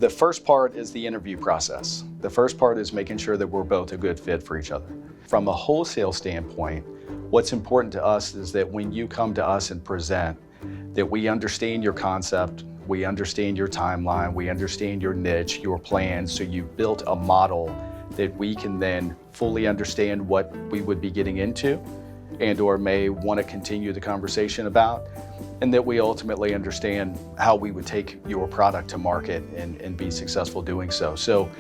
The first part is the interview process. The first part is making sure that we're both a good fit for each other. From a wholesale standpoint, what's important to us is that when you come to us and present, that we understand your concept, we understand your timeline, we understand your niche, your plan, so you've built a model that we can then fully understand what we would be getting into and or may want to continue the conversation about, and that we ultimately understand how we would take your product to market and be successful doing so. So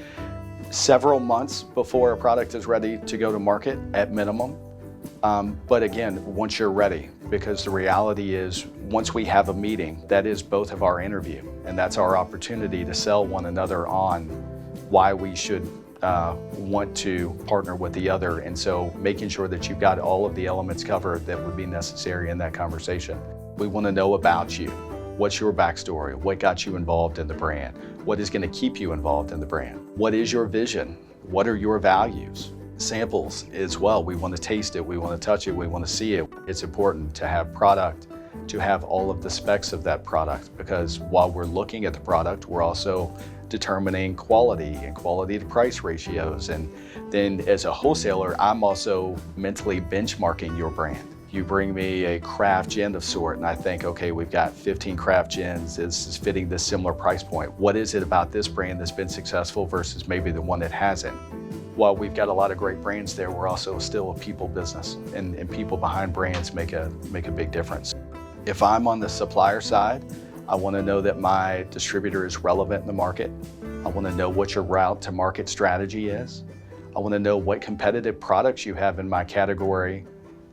several months before a product is ready to go to market at minimum. But again, once you're ready, because the reality is once we have a meeting, that is both of our interview, and that's our opportunity to sell one another on why we should want to partner with the other. And so making sure that you've got all of the elements covered that would be necessary in that conversation. We want to know about you. What's your backstory? What got you involved in the brand? What is going to keep you involved in the brand? What is your vision? What are your values? Samples as well. We want to taste it. We want to touch it. We want to see it. It's important to have product, to have all of the specs of that product, because while we're looking at the product, we're also determining quality and quality to price ratios. And then as a wholesaler, I'm also mentally benchmarking your brand. You bring me a craft gin of sort and I think, okay, we've got 15 craft gins, this is fitting this similar price point. What is it about this brand that's been successful versus maybe the one that hasn't? While we've got a lot of great brands there, we're also still a people business, and people behind brands make a big difference. If I'm on the supplier side, I want to know that my distributor is relevant in the market. I want to know what your route to market strategy is. I want to know what competitive products you have in my category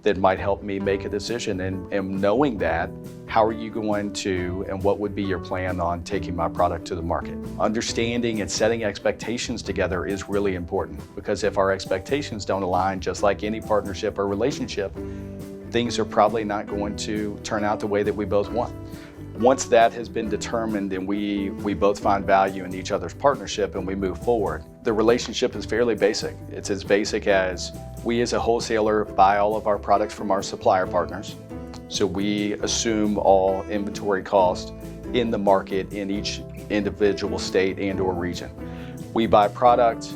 that might help me make a decision. And knowing that, how are you going to, and what would be your plan on taking my product to the market? Understanding and setting expectations together is really important, because if our expectations don't align, just like any partnership or relationship, things are probably not going to turn out the way that we both want. Once that has been determined and we both find value in each other's partnership and we move forward, the relationship is fairly basic. It's as basic as we as a wholesaler buy all of our products from our supplier partners. So we assume all inventory cost in the market in each individual state and or region. We buy product,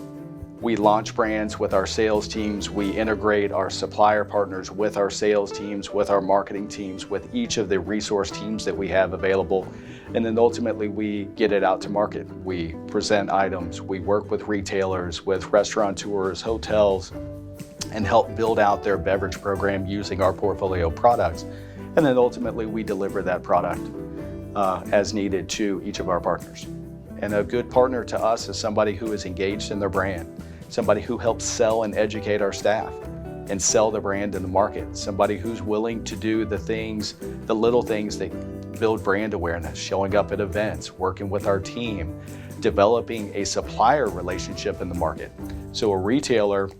we launch brands with our sales teams, we integrate our supplier partners with our sales teams, with our marketing teams, with each of the resource teams that we have available. And then ultimately we get it out to market. We present items, we work with retailers, with restaurateurs, hotels, and help build out their beverage program using our portfolio of products. And then ultimately we deliver that product as needed to each of our partners. And a good partner to us is somebody who is engaged in their brand, somebody who helps sell and educate our staff and sell the brand in the market, somebody who's willing to do the things, the little things that build brand awareness, showing up at events, working with our team, developing a supplier relationship in the market. So a retailer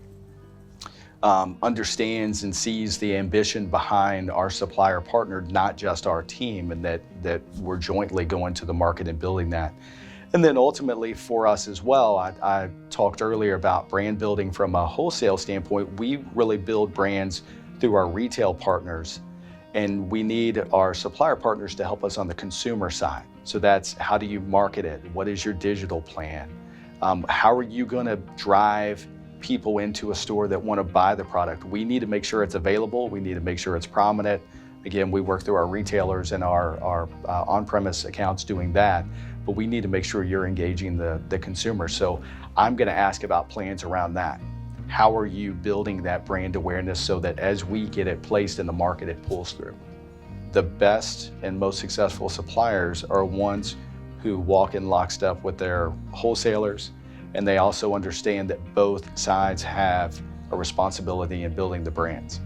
understands and sees the ambition behind our supplier partner, not just our team, and that we're jointly going to the market and building that. And then ultimately for us as well, I talked earlier about brand building from a wholesale standpoint. We really build brands through our retail partners, and we need our supplier partners to help us on the consumer side. So that's, how do you market it? What is your digital plan? How are you going to drive people into a store that want to buy the product? We need to make sure it's available. We need to make sure it's prominent. Again, we work through our retailers and our on-premise accounts doing that, but we need to make sure you're engaging the consumer. So I'm going to ask about plans around that. How are you building that brand awareness so that as we get it placed in the market, it pulls through? The best and most successful suppliers are ones who walk in lockstep with their wholesalers, and they also understand that both sides have a responsibility in building the brands.